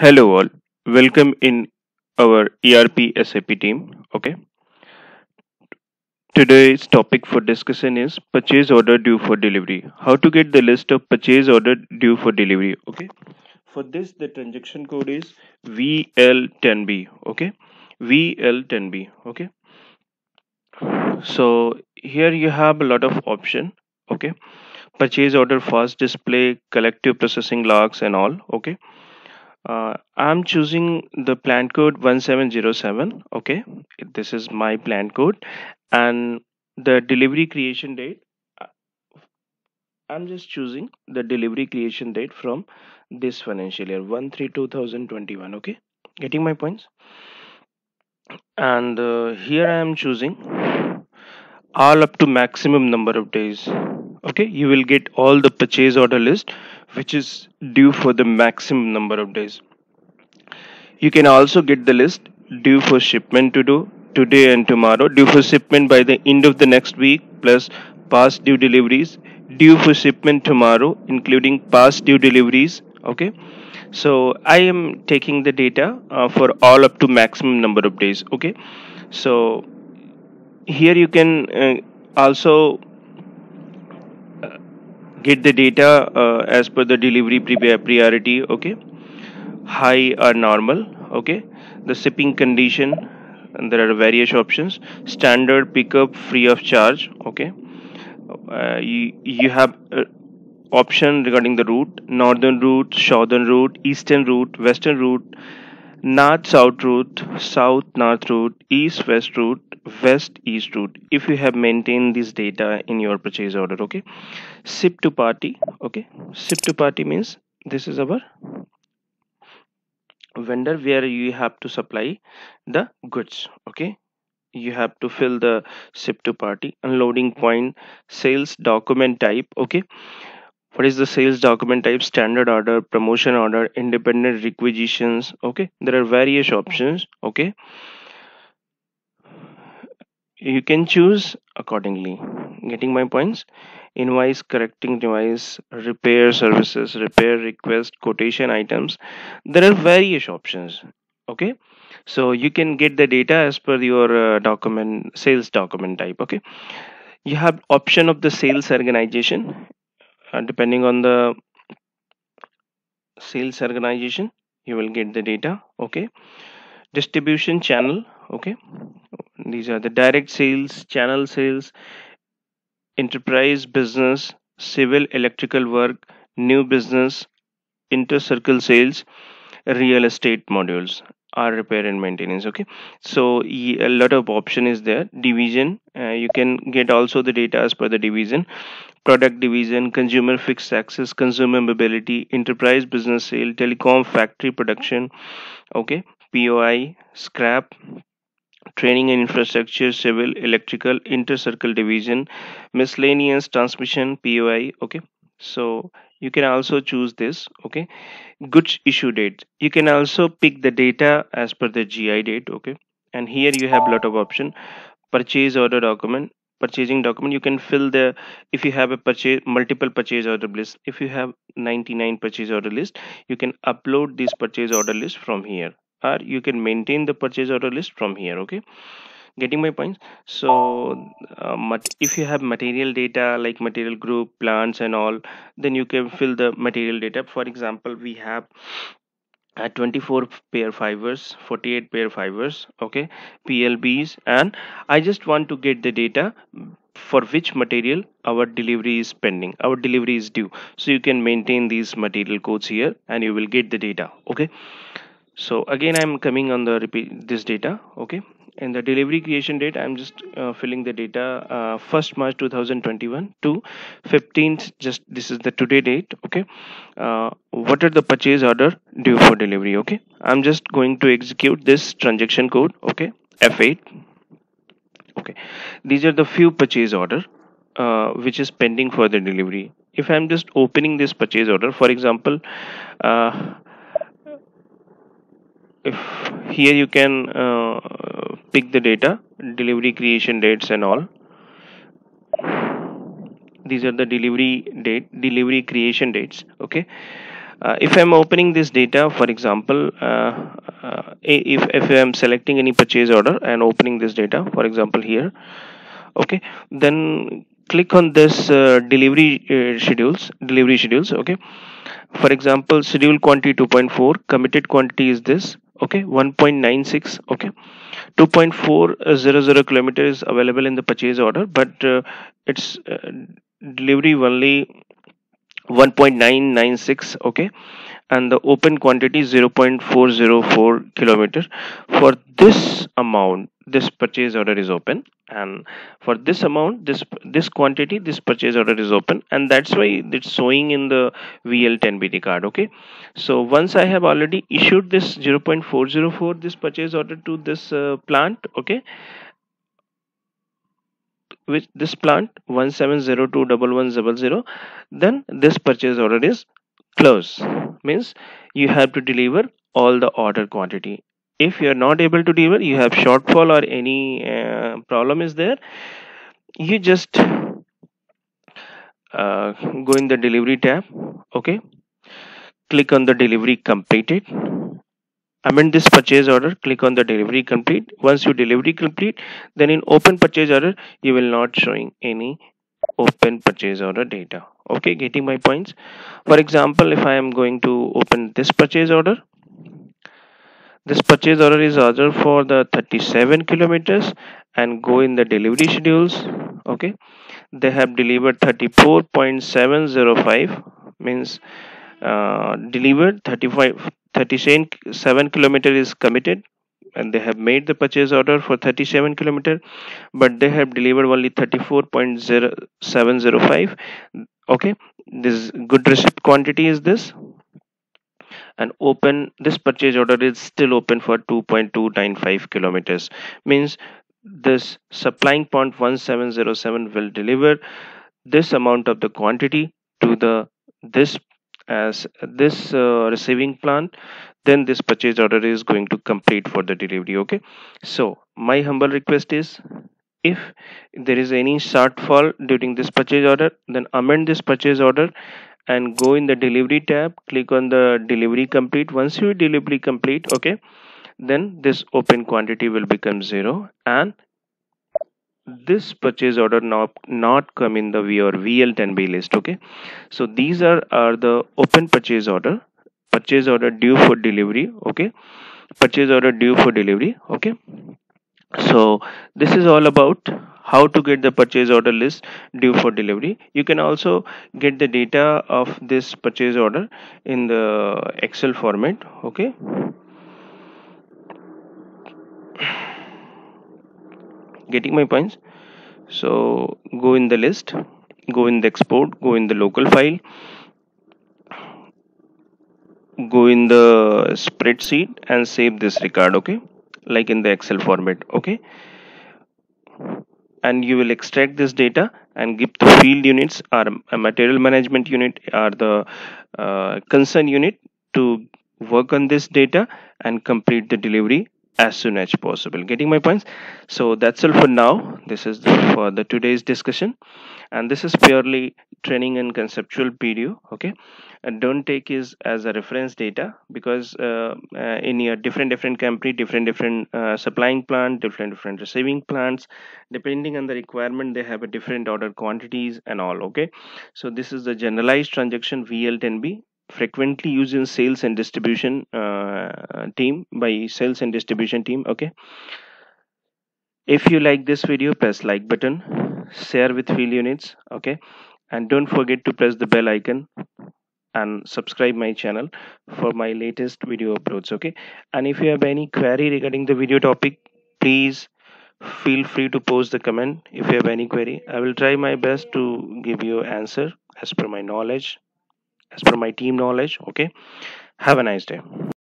Hello all, welcome in our ERP SAP team. Okay, today's topic for discussion is purchase order due for delivery. How to get the list of purchase order due for delivery. Okay, for this the transaction code is VL10B. Okay, VL10B. Okay, so here you have a lot of option. Okay, purchase order fast display, collective processing logs and all. Okay, I'm choosing the plan code 1707. Okay, this is my plan code, and the delivery creation date. uh, I'm just choosing the delivery creation date from this financial year 1/3/2021. Okay, getting my points. And here I am choosing all up to maximum number of days. Okay, you will get all the purchase order list which is due for the maximum number of days. You can also get the list due for shipment to do today and tomorrow, due for shipment by the end of the next week, plus past due deliveries, due for shipment tomorrow, including past due deliveries. Okay, so I am taking the data for all up to maximum number of days. Okay, so here you can also get the data as per the delivery priority. Okay, high or normal. Okay, the shipping condition, and there are various options. Standard pickup free of charge. Okay, you have option regarding the route: northern route, southern route, eastern route, western route, north south route, south north route, east west route, west east route. If you have maintained this data in your purchase order. Okay, ship to party. Okay, ship to party means this is our vendor where you have to supply the goods. Okay, you have to fill the ship to party. Unloading point, sales document type. Okay, what is the sales document type? Standard order, promotion order, independent requisitions. Okay, there are various options. Okay, you can choose accordingly. Getting my points? Invoice, correcting invoice, repair services, repair request, quotation items. There are various options. Okay, so you can get the data as per your document, sales document type. Okay, you have option of the sales organization. Depending on the sales organization, you will get the data. Okay, distribution channel. Okay, these are the direct sales, channel sales, enterprise business, civil electrical work, new business, intercircle sales, real estate modules are repair and maintenance. Okay, so a lot of option is there. Division, you can get also the data as per the division. Product division: consumer fixed access, consumer mobility, enterprise business sale, telecom, factory production. Okay, POI, scrap, training and infrastructure, civil electrical, intercircle division, miscellaneous, transmission, POI. Okay, so you can also choose this. Okay, goods issue date, you can also pick the data as per the GI date. Okay, and here you have a lot of option. Purchase order document, purchasing document, you can fill the, if you have a purchase multiple purchase order list, if you have 99 purchase order list, you can upload this purchase order list from here, or you can maintain the purchase order list from here. Okay, getting my points? So if you have material data like material group, plants and all, then you can fill the material data. For example, we have 24 pair fibers, 48 pair fibers. Okay, PLBs, and I just want to get the data for which material our delivery is pending, our delivery is due. So you can maintain these material codes here and you will get the data. Okay, so again I'm coming on the repeat this data. Okay, in the delivery creation date I'm just filling the data, 1st March 2021 to 15th, just this is the today date. Okay, what are the purchase order due for delivery? Okay, I'm just going to execute this transaction code. Okay, F8. Okay, these are the few purchase order which is pending for the delivery. If I'm just opening this purchase order, for example, uh, if here you can pick the data, delivery creation dates and all. These are the delivery date, delivery creation dates. Okay, If I'm opening this data, for example, if I'm selecting any purchase order and opening this data, for example here, okay, then click on this delivery schedules, okay. For example, schedule quantity 2.4, committed quantity is this, okay, 1.96, okay. 2.400 kilometers is available in the purchase order, but it's delivery only 1.996, okay, and the open quantity 0.404 kilometer. For this amount, this purchase order is open, and for this amount, this quantity, this purchase order is open, and that's why it's showing in the VL10BD card. Okay, so once I have already issued this 0.404 this purchase order to this plant, okay, which this plant 17021100, then this purchase order is closed. Means you have to deliver all the order quantity. If you are not able to deliver, you have shortfall or any problem is there, you just go in the delivery tab, okay, click on the delivery completed, amend this purchase order, click on the delivery complete. Once you delivery complete, then in open purchase order you will not showing any open purchase order data. Okay, getting my points? For example, if I am going to open this purchase order, this purchase order is ordered for the 37 kilometers, and go in the delivery schedules, okay, they have delivered 34.705, means delivered 37 kilometer is committed, and they have made the purchase order for 37 kilometer, but they have delivered only 34.0705. Okay, this good receipt quantity is this, and open this purchase order is still open for 2.295 kilometers, means this supplying point 1707 will deliver this amount of the quantity to the this as this receiving plant, then this purchase order is going to complete for the delivery. Okay, so my humble request is, if there is any shortfall during this purchase order, then amend this purchase order and go in the delivery tab, click on the delivery complete. Once you delivery complete, okay, then this open quantity will become 0, and this purchase order not come in the V or VL10B list. Okay, so these are the open purchase order due for delivery. Okay, purchase order due for delivery. Okay, so this is all about how to get the purchase order list due for delivery. You can also get the data of this purchase order in the Excel format. Okay, getting my points? So go in the list, go in the export, go in the local file, go in the spreadsheet and save this record. Okay, like in the Excel format. Okay, and you will extract this data and give the field units or a material management unit or the concern unit to work on this data and complete the delivery as soon as possible. Getting my points? So that's all for now. This is for the today's discussion, and this is purely training and conceptual video. Okay, and don't take it as a reference data, because in your different company, different supplying plant, different receiving plants, depending on the requirement, they have a different order quantities and all. Okay, so this is the generalized transaction VL10B, frequently used in sales and distribution team, by sales and distribution team. Okay, if you like this video, press like button, share with field units. Okay, and don't forget to press the bell icon and subscribe my channel for my latest video uploads. Okay, and if you have any query regarding the video topic, please feel free to post the comment. If you have any query, I will try my best to give you answer as per my knowledge, as per my team knowledge. Okay, have a nice day.